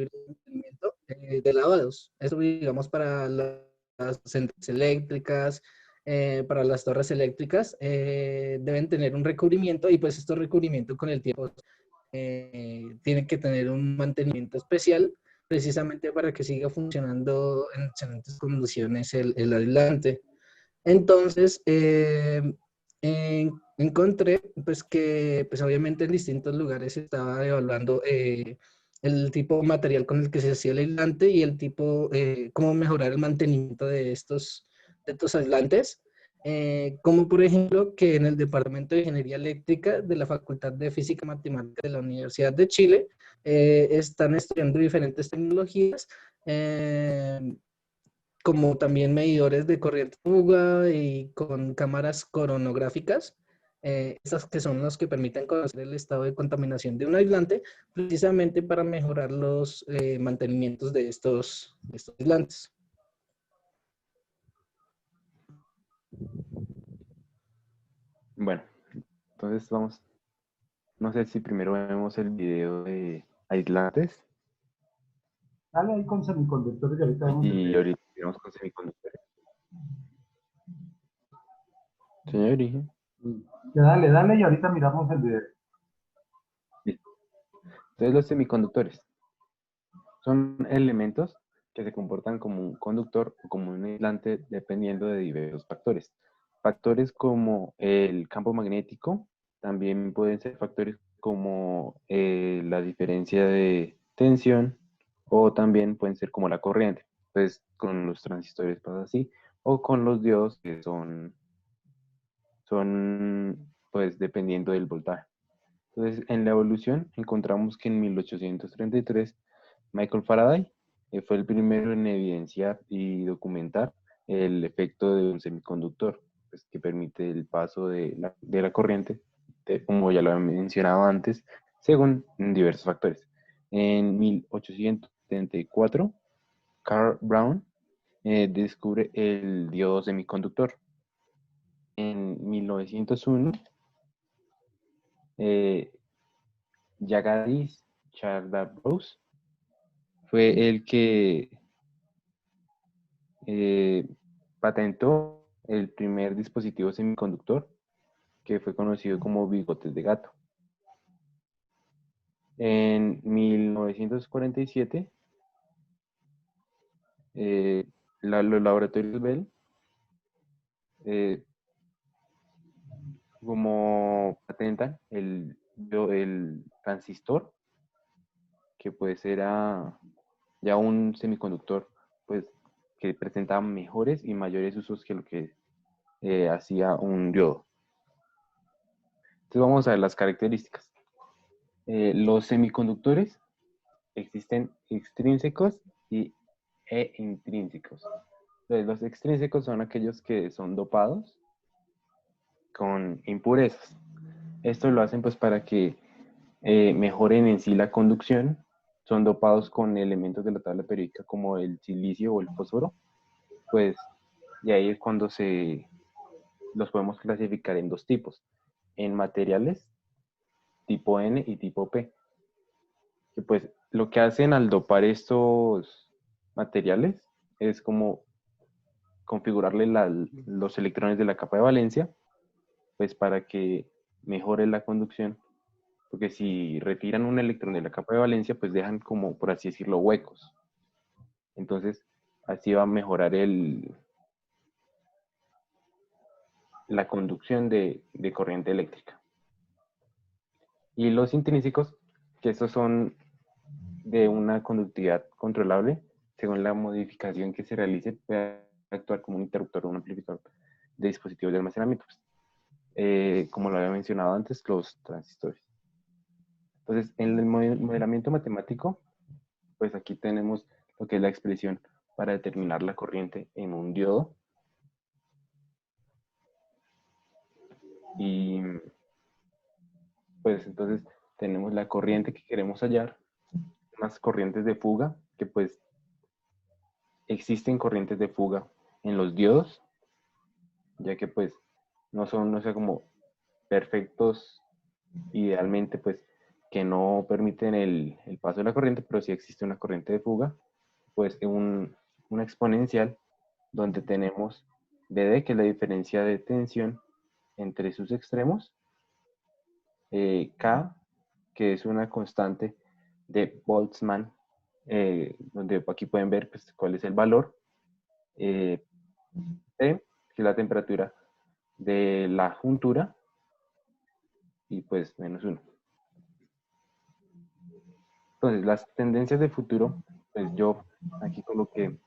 mantenimiento de lavados. Eso, digamos, para las centrales eléctricas, para las torres eléctricas, deben tener un recubrimiento y pues estos recubrimientos con el tiempo tienen que tener un mantenimiento especial precisamente para que siga funcionando en excelentes condiciones el aislante. Entonces, encontré pues que pues obviamente en distintos lugares se estaba evaluando el tipo de material con el que se hacía el aislante y el tipo, cómo mejorar el mantenimiento de estos aislantes. Como por ejemplo que en el Departamento de Ingeniería Eléctrica de la Facultad de Física y Matemática de la Universidad de Chile están estudiando diferentes tecnologías, como también medidores de corriente fuga y con cámaras coronográficas, esas que son los que permiten conocer el estado de contaminación de un aislante, precisamente para mejorar los mantenimientos de de estos aislantes. Bueno, entonces vamos, no sé si primero vemos el video de aislantes Dale ahí con semiconductores y ahorita vemos el y video. ahorita vamos con semiconductores. Señor Origen. Ya dale y ahorita miramos el video. Listo. Entonces los semiconductores son elementos que se comportan como un conductor o como un aislante dependiendo de diversos factores. Factores como el campo magnético, también pueden ser factores como la diferencia de tensión o también pueden ser como la corriente. Entonces con los transistores pasa así o con los diodos que son pues dependiendo del voltaje. Entonces, en la evolución encontramos que en 1833 Michael Faraday fue el primero en evidenciar y documentar el efecto de un semiconductor, pues, que permite el paso de la corriente, como ya lo había mencionado antes, según diversos factores. En 1874, Carl Brown descubre el diodo semiconductor. En 1901, Jagadish Chandra-Bose fue el que eh, patentó el primer dispositivo semiconductor que fue conocido como bigotes de gato. En 1947, los laboratorios Bell, eh, como patentan el transistor, que pues era ya un semiconductor pues, que presentaba mejores y mayores usos que lo que hacía un diodo. Entonces vamos a ver las características. Los semiconductores existen extrínsecos e intrínsecos. Entonces, los extrínsecos son aquellos que son dopados con impurezas. Esto lo hacen pues para que mejoren en sí la conducción. Son dopados con elementos de la tabla periódica como el silicio o el fósforo. Pues y ahí es cuando los podemos clasificar en dos tipos. En materiales tipo N y tipo P. Que pues lo que hacen al dopar estos materiales es como configurarle los electrones de la capa de valencia, pues para que mejore la conducción, porque si retiran un electrón de la capa de valencia, pues dejan como, por así decirlo, huecos. Entonces, así va a mejorar la conducción de corriente eléctrica. Y los intrínsecos, que estos son de una conductividad controlable, según la modificación que se realice, puede actuar como un interruptor o un amplificador de dispositivos de almacenamiento. Como lo había mencionado antes, los transistores. Entonces, en el modelamiento matemático, pues aquí tenemos lo que es la expresión para determinar la corriente en un diodo. Y pues entonces tenemos la corriente que queremos hallar, unas corrientes de fuga, que pues existen corrientes de fuga en los diodos, ya que pues no son como perfectos idealmente, pues que no permiten el paso de la corriente, pero sí existe una corriente de fuga, pues una exponencial donde tenemos BD, que es la diferencia de tensión entre sus extremos, K, que es una constante de Boltzmann, donde aquí pueden ver pues, cuál es el valor, T, que es la temperatura de la juntura, y pues -1. Entonces, las tendencias de futuro, pues yo aquí coloqué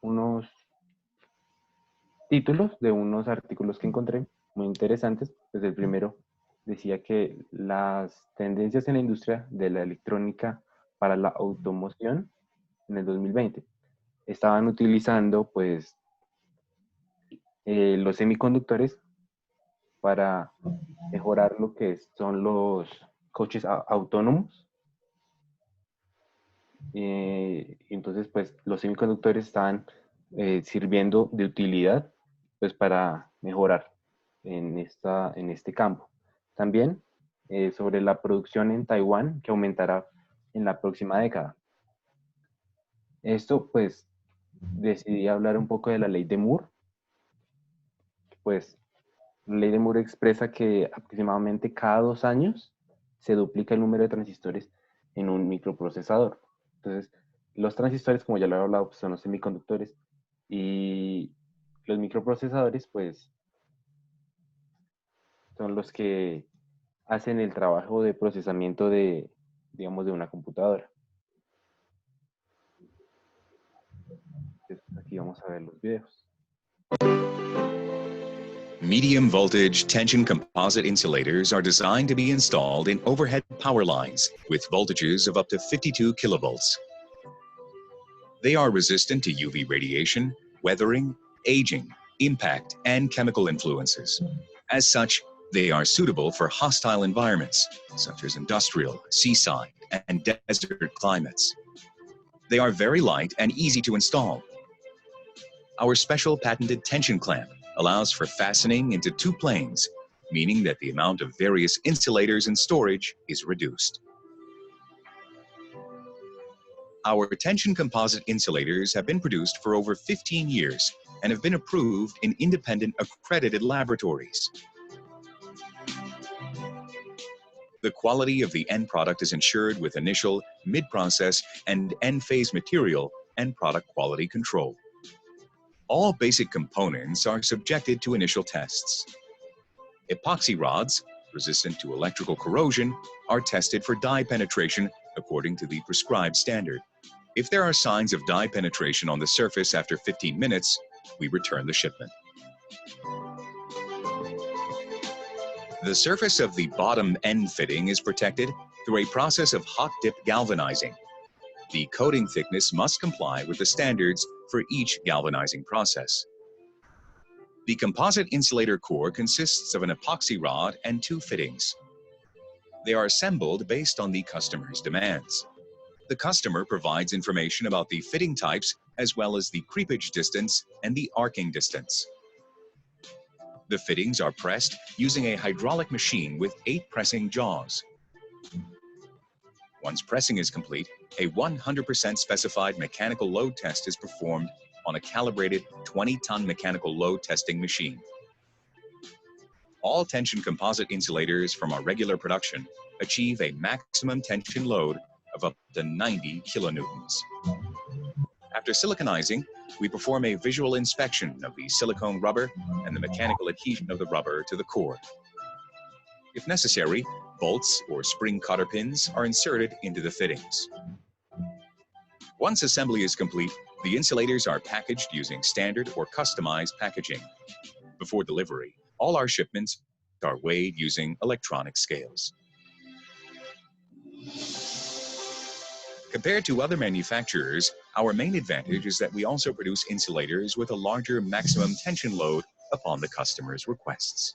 unos títulos de unos artículos que encontré muy interesantes. Pues el primero decía que las tendencias en la industria de la electrónica para la automoción en el 2020 estaban utilizando pues los semiconductores para mejorar lo que son los coches autónomos. Entonces, pues los semiconductores estaban sirviendo de utilidad pues para mejorar en este campo. También sobre la producción en Taiwán, que aumentará en la próxima década. Esto, pues, decidí hablar un poco de la ley de Moore. Pues, la ley de Moore expresa que aproximadamente cada 2 años se duplica el número de transistores en un microprocesador. Entonces, los transistores, como ya lo he hablado, pues son los semiconductores, y los microprocesadores, pues, son los que hacen el trabajo de procesamiento de, digamos, de una computadora. Entonces, aquí vamos a ver los videos. Medium voltage tension composite insulators are designed to be installed in overhead power lines with voltages of up to 52 kilovolts. They are resistant to UV radiation, weathering, aging, impact, and chemical influences. As such, they are suitable for hostile environments, such as industrial, seaside, and desert climates. They are very light and easy to install. Our special patented tension clamp allows for fastening into 2 planes, meaning that the amount of various insulators in storage is reduced. Our tension composite insulators have been produced for over 15 years and have been approved in independent accredited laboratories. The quality of the end product is ensured with initial, mid-process, and end-phase material and product quality control. All basic components are subjected to initial tests. Epoxy rods, resistant to electrical corrosion, are tested for dye penetration according to the prescribed standard. If there are signs of dye penetration on the surface after 15 minutes, we return the shipment. The surface of the bottom end fitting is protected through a process of hot dip galvanizing. The coating thickness must comply with the standards for each galvanizing process. The composite insulator core consists of an epoxy rod and 2 fittings. They are assembled based on the customer's demands. The customer provides information about the fitting types as well as the creepage distance and the arcing distance. The fittings are pressed using a hydraulic machine with 8 pressing jaws. Once pressing is complete, a 100% specified mechanical load test is performed on a calibrated 20-ton mechanical load testing machine. All tension composite insulators from our regular production achieve a maximum tension load of up to 90 kilonewtons. After siliconizing, we perform a visual inspection of the silicone rubber and the mechanical adhesion of the rubber to the core. If necessary, bolts or spring cotter pins are inserted into the fittings. Once assembly is complete, the insulators are packaged using standard or customized packaging. Before delivery, all our shipments are weighed using electronic scales. Compared to other manufacturers, our main advantage is that we also produce insulators with a larger maximum tension load upon the customer's requests.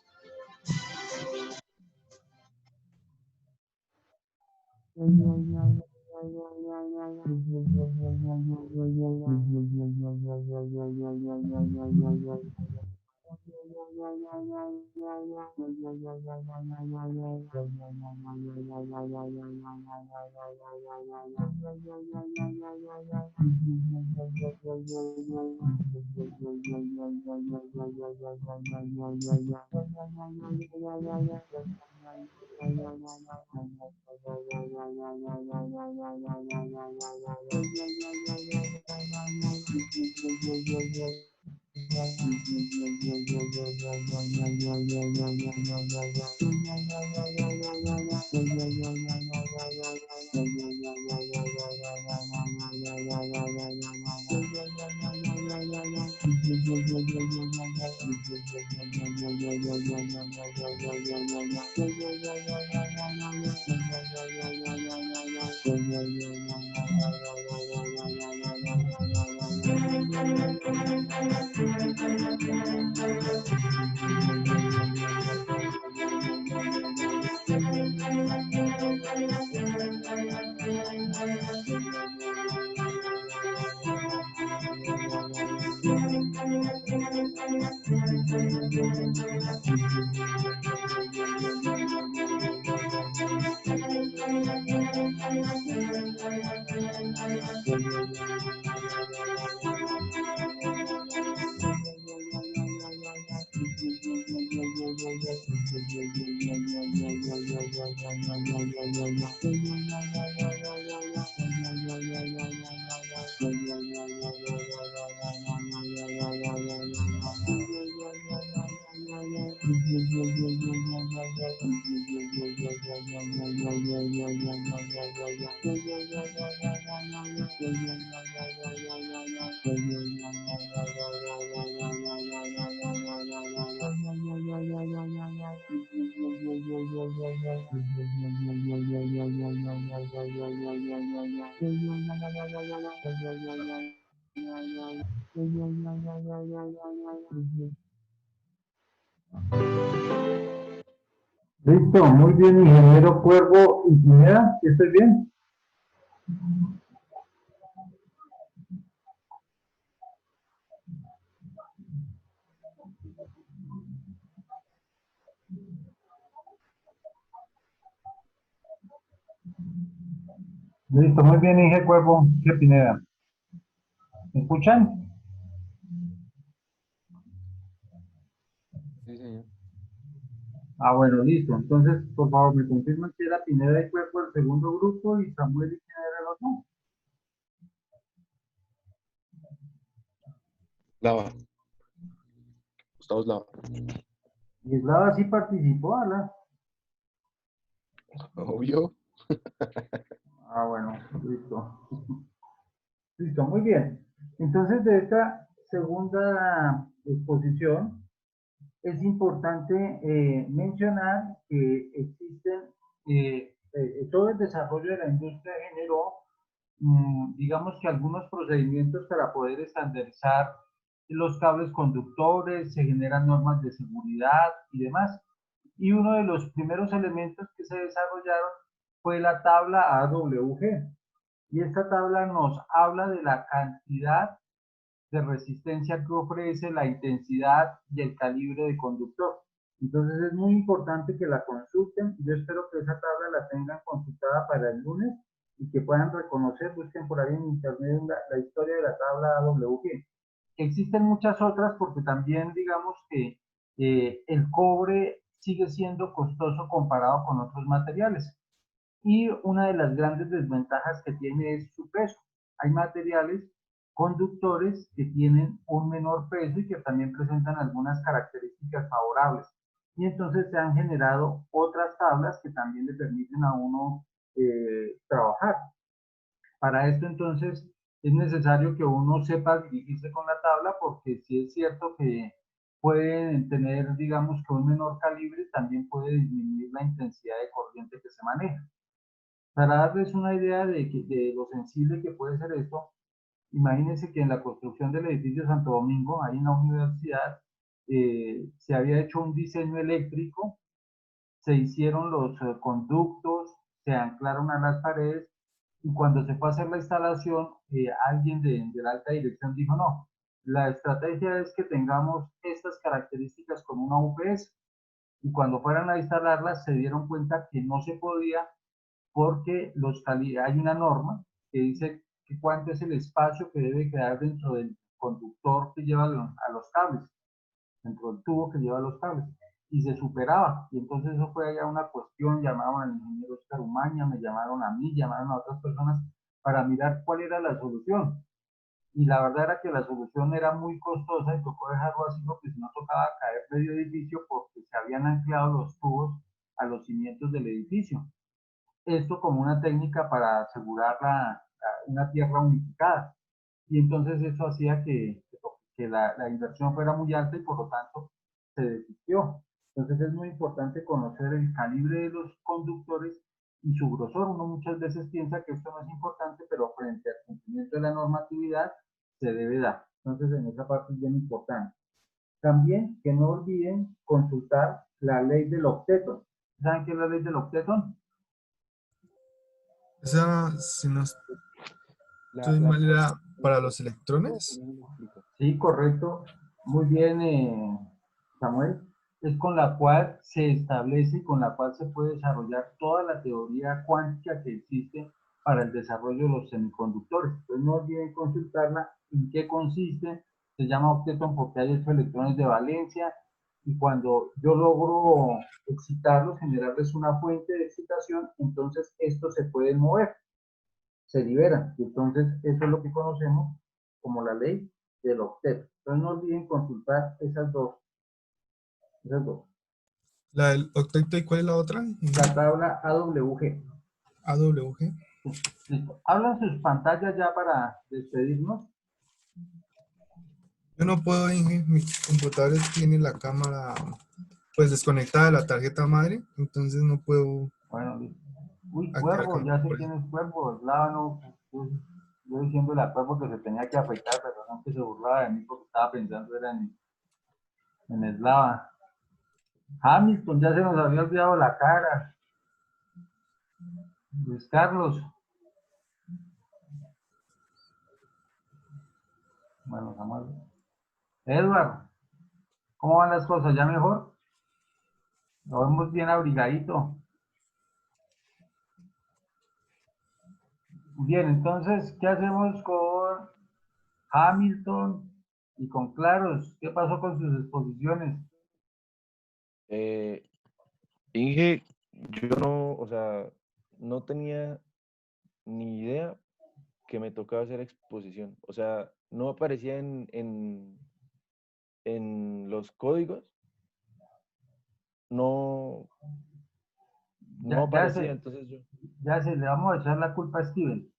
Listo, muy bien, ingeniero Cuervo y Pineda, ¿estoy bien? Listo, muy bien, ingeniero Cuervo y Pineda. ¿Me escuchan? Sí, señor. Ah, bueno, listo. Entonces, por favor, me confirman que era Pineda y Cuervo el segundo grupo y Samuel y Pineda el otro. Lava. Gustavo Lava. Y Eslava sí participó, ¿verdad? Obvio. Ah, bueno, listo. Listo, muy bien. Entonces, de esta segunda exposición, es importante mencionar que existen, todo el desarrollo de la industria generó, digamos que algunos procedimientos para poder estandarizar los cables conductores, se generan normas de seguridad y demás. Y uno de los primeros elementos que se desarrollaron fue la tabla AWG. Y esta tabla nos habla de la cantidad de resistencia que ofrece, la intensidad y el calibre de conductor. Entonces es muy importante que la consulten. Yo espero que esa tabla la tengan consultada para el lunes y que puedan reconocer, busquen por ahí en internet la historia de la tabla AWG. Existen muchas otras porque también digamos que el cobre sigue siendo costoso comparado con otros materiales. Y una de las grandes desventajas que tiene es su peso. Hay materiales conductores que tienen un menor peso y que también presentan algunas características favorables. Y entonces se han generado otras tablas que también le permiten a uno trabajar. Para esto entonces es necesario que uno sepa dirigirse con la tabla porque si es cierto que pueden tener, digamos, que un menor calibre, también puede disminuir la intensidad de corriente que se maneja. Para darles una idea de lo sensible que puede ser esto, imagínense que en la construcción del edificio Santo Domingo, ahí en la universidad, se había hecho un diseño eléctrico, se hicieron los conductos, se anclaron a las paredes, y cuando se fue a hacer la instalación, alguien de la alta dirección dijo, no, la estrategia es que tengamos estas características con una UPS. y cuando fueron a instalarlas se dieron cuenta que no se podía porque hay una norma que dice que cuánto es el espacio que debe quedar dentro del conductor que lleva a los cables, dentro del tubo que lleva los cables, y se superaba, y entonces eso fue allá una cuestión, llamaron al ingeniero Oscar Umaña, me llamaron a mí, llamaron a otras personas para mirar cuál era la solución, y la verdad era que la solución era muy costosa y tocó dejarlo así porque si no tocaba caer medio edificio porque se habían anclado los tubos a los cimientos del edificio. Esto como una técnica para asegurar una tierra unificada. Y entonces eso hacía que la inversión fuera muy alta y por lo tanto se desistió. Entonces es muy importante conocer el calibre de los conductores y su grosor. Uno muchas veces piensa que esto no es importante, pero frente al cumplimiento de la normatividad se debe dar. Entonces en esa parte es bien importante. También que no olviden consultar la ley del octeto. ¿Saben qué es la ley del octeto? Esa, si no estoy mal, era para los electrones. Sí, correcto. Muy bien, Samuel. Es con la cual se establece y con la cual se puede desarrollar toda la teoría cuántica que existe para el desarrollo de los semiconductores. Entonces no olviden consultarla. ¿En qué consiste? Se llama octeto porque hay 8 electrones de valencia y cuando yo logro excitarlos, generarles una fuente de excitación, entonces estos se pueden mover, se liberan. Y entonces eso es lo que conocemos como la ley del octeto. Entonces no olviden consultar esas dos. La del octeto, ¿y cuál es la otra? La tabla AWG. AWG. Listo. Hablan sus pantallas ya para despedirnos. Yo no puedo, Inge, mi computador tiene la cámara pues desconectada de la tarjeta madre, entonces no puedo Bueno, listo. Uy, activar cuervo, ya sé por eso. quién es cuervo. Lábano, yo diciéndole a cuervo que se tenía que afeitar, pero no que se burlaba de mí porque estaba pensando era en Eslava. Hamilton, ya se nos había olvidado la cara. Luis Carlos. Bueno, Samuel. Edward, ¿cómo van las cosas? ¿Ya mejor? Lo vemos bien abrigadito. Bien, entonces, ¿qué hacemos con Hamilton y con Claros? ¿Qué pasó con sus exposiciones? Inge, yo no, o sea, no tenía ni idea que me tocaba hacer exposición. O sea, no aparecía en los códigos, no, no Ya, ya, aparecía, se, entonces yo, ya se le vamos a echar la culpa a Steven.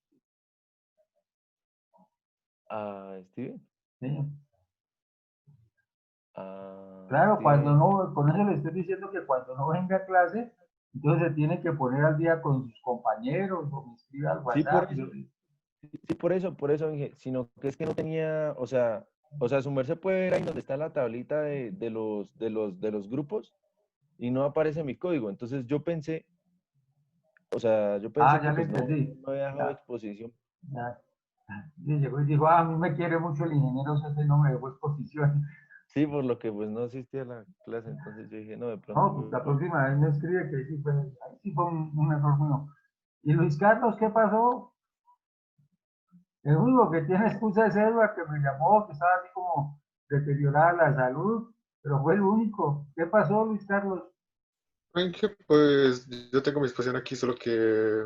a Steven, ¿Sí? a Claro, cuando Steven, no, con eso le estoy diciendo que cuando no venga a clase, entonces se tiene que poner al día con sus compañeros o me escribe al sí, por WhatsApp. eso, sí, por eso, Inge, sino que es que no tenía, o sea, su merced puede ver ahí donde está la tablita de los grupos y no aparece mi código. Entonces yo pensé, o sea, yo Ah, pensé ya que le pues no, entendí. no había dejado Ya, exposición. ya. Y llegó y dijo, ah, a mí me quiere mucho el ingeniero, ese no me dejó exposición. Sí, por lo que pues no asistía a la clase, entonces yo dije, no, de No, pronto pues fue la por... próxima vez me escribe que ahí sí fue un error mío. Y Luis Carlos, ¿qué pasó? El único que tiene excusa es Edward, que me llamó, que estaba así como deteriorada la salud, pero fue el único. ¿Qué pasó, Luis Carlos? Ángel, pues yo tengo mi exposición aquí, solo que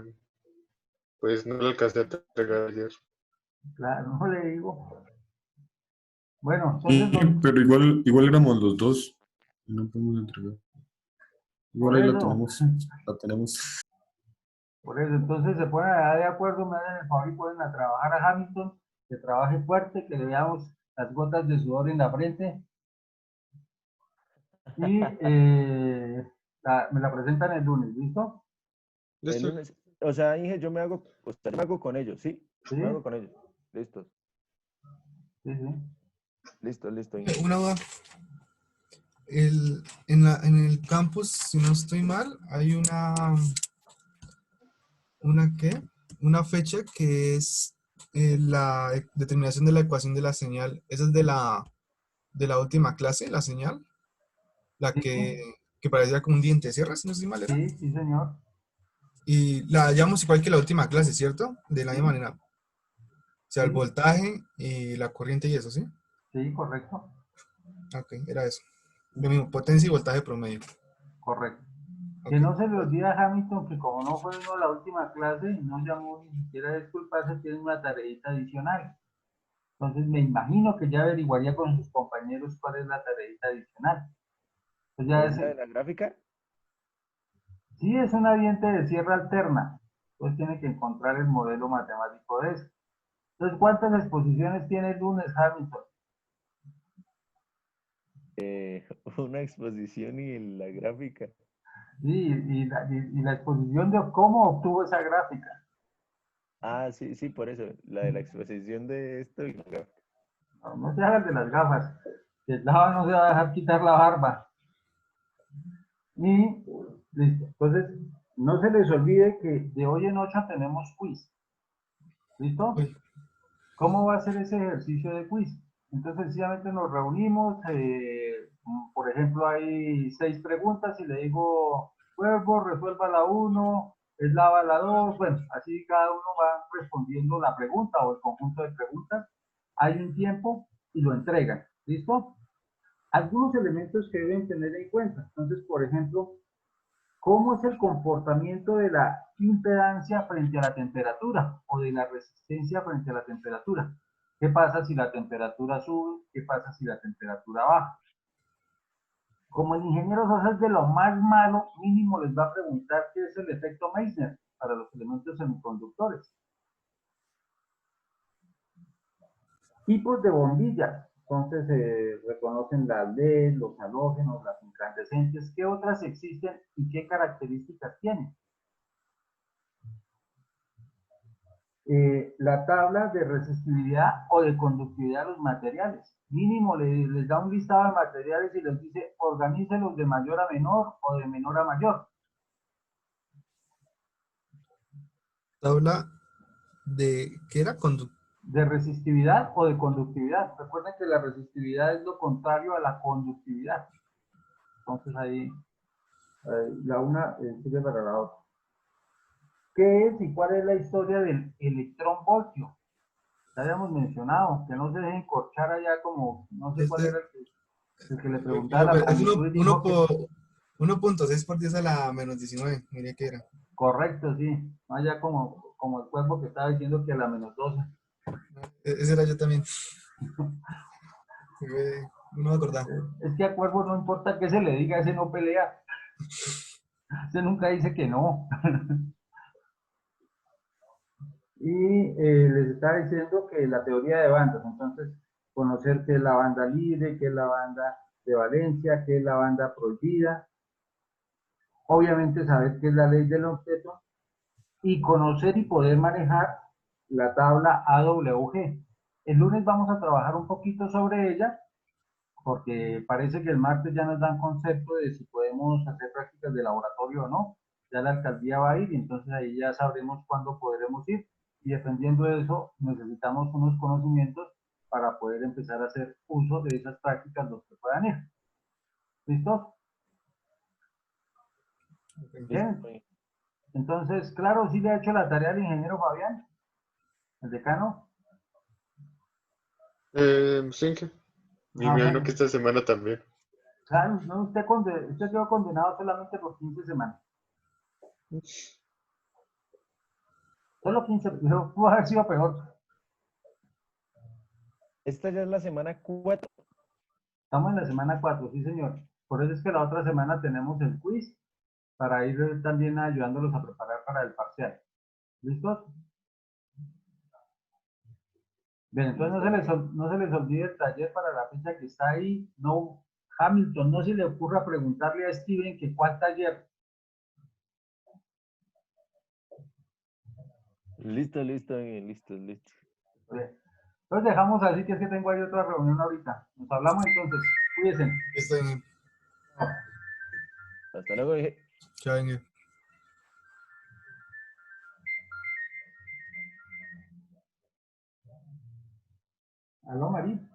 pues no la alcancé a entregar ayer. Claro, no le digo. Bueno, Sí, entonces, pero igual éramos los dos. No podemos entregar. Igual por ahí la eso, tenemos. La tenemos. por eso, entonces se ponen a de acuerdo, me hacen el favor y ponen a trabajar a Hamilton, que trabaje fuerte, que le veamos las gotas de sudor en la frente y me la presentan el lunes, ¿listo? El ¿Listo? lunes, o sea, Inge, yo me hago, o sea, yo me hago con ellos, ¿sí? ¿Sí? Me hago con ellos. Listo, Sí, sí. listo, listo, Inge. Una duda. En el campus, si no estoy mal, hay ¿una qué? Una fecha que es la determinación de la ecuación de la señal. Esa es de la última clase, la señal. La Sí, que que parecía como un diente de sierra, si no estoy mal, era. Sí, sí, señor. Y la hallamos igual que la última clase, ¿cierto? De la misma Sí, manera. O sea, el sí, voltaje y la corriente y eso, ¿sí? sí, correcto, Ok, era eso. Lo mismo, potencia y voltaje promedio. correcto. Que Ok. no se le olvide a Hamilton que como no fue uno la última clase y no llamó ni siquiera a disculparse, tiene una tareita adicional. Entonces me imagino que ya averiguaría con sus compañeros cuál es la tareita adicional. Pues ya ¿Es es, la de la gráfica? sí es una diente de sierra alterna, pues tiene que encontrar el modelo matemático de eso. Entonces, ¿cuántas exposiciones tiene el lunes, Hamilton? Una exposición y la gráfica. Sí, y la exposición de cómo obtuvo esa gráfica. Ah, sí, sí, por eso. La de la exposición de esto y la gráfica. No, no se hagan de las gafas, que el lava no se va a dejar quitar la barba. Y listo. Entonces, no se les olvide que de hoy en 8 tenemos quiz. ¿Listo? Uy, ¿Cómo va a ser ese ejercicio de quiz? Entonces, sencillamente nos reunimos, por ejemplo, hay 6 preguntas y le digo, Cuervo, resuelva la 1, Eslava la 2, bueno, así cada uno va respondiendo la pregunta o el conjunto de preguntas. Hay un tiempo y lo entregan. ¿Listo? Algunos elementos que deben tener en cuenta. Entonces, por ejemplo, ¿cómo es el comportamiento de la impedancia frente a la temperatura o de la resistencia frente a la temperatura? ¿Qué pasa si la temperatura sube? ¿Qué pasa si la temperatura baja? Como el ingeniero Sosa es de lo más malo, mínimo les va a preguntar qué es el efecto Meissner para los elementos semiconductores. Tipos de bombillas. Entonces se reconocen las LED, los halógenos, las incandescentes. ¿Qué otras existen y qué características tienen? La tabla de resistividad o de conductividad de los materiales. Mínimo les da un listado de materiales y les dice organícelos de mayor a menor o de menor a mayor. tabla de, ¿qué era? De resistividad o de conductividad. Recuerden que la resistividad es lo contrario a la conductividad. Entonces ahí la una sirve para la otra. ¿Qué es y cuál es la historia del electrón voltio? Ya habíamos mencionado, que no se dejen corchar allá como, no sé cuál era Este, el que le preguntaba no, la pero es magnitud y uno dijo que por 1.6 por 10 a la menos 19, mire que era. correcto, sí. No allá como el cuerpo que estaba diciendo que a la menos 12. Ese era yo también. No me acordaba. Es que a cuerpo no importa qué se le diga, ese no pelea. Ese nunca dice que no. Y les estaba diciendo que la teoría de bandas, entonces, conocer qué es la banda libre, qué es la banda de valencia, qué es la banda prohibida, obviamente saber qué es la ley del octeto y conocer y poder manejar la tabla AWG. El lunes vamos a trabajar un poquito sobre ella, porque parece que el martes ya nos dan concepto de si podemos hacer prácticas de laboratorio o no. Ya la alcaldía va a ir y entonces ahí ya sabremos cuándo podremos ir y dependiendo de eso necesitamos unos conocimientos para poder empezar a hacer uso de esas prácticas los que puedan ir. ¿Listo? Listo. Bien. Entonces, claro, sí le ha hecho la tarea al ingeniero Fabián, el decano. Sí, y me Ah, imagino que bueno. esta semana también. Claro, no, usted quedó condenado solamente por 15 semanas. Solo 15, pero pudo haber sido peor. Esta ya es la semana 4. Estamos en la semana 4, sí señor. Por eso es que la otra semana tenemos el quiz para ir también ayudándolos a preparar para el parcial. ¿Listos? Bien, entonces Listo. no se les olvide el taller para la fecha que está ahí. No, Hamilton, no se le ocurra preguntarle a Steven que cuál taller. Listo, listo, listo, listo. Bien. Entonces dejamos así que es que tengo ahí otra reunión ahorita. Nos hablamos entonces. Cuídense. Está bien. Hasta luego, dije. Ya venga. Aló, Marí.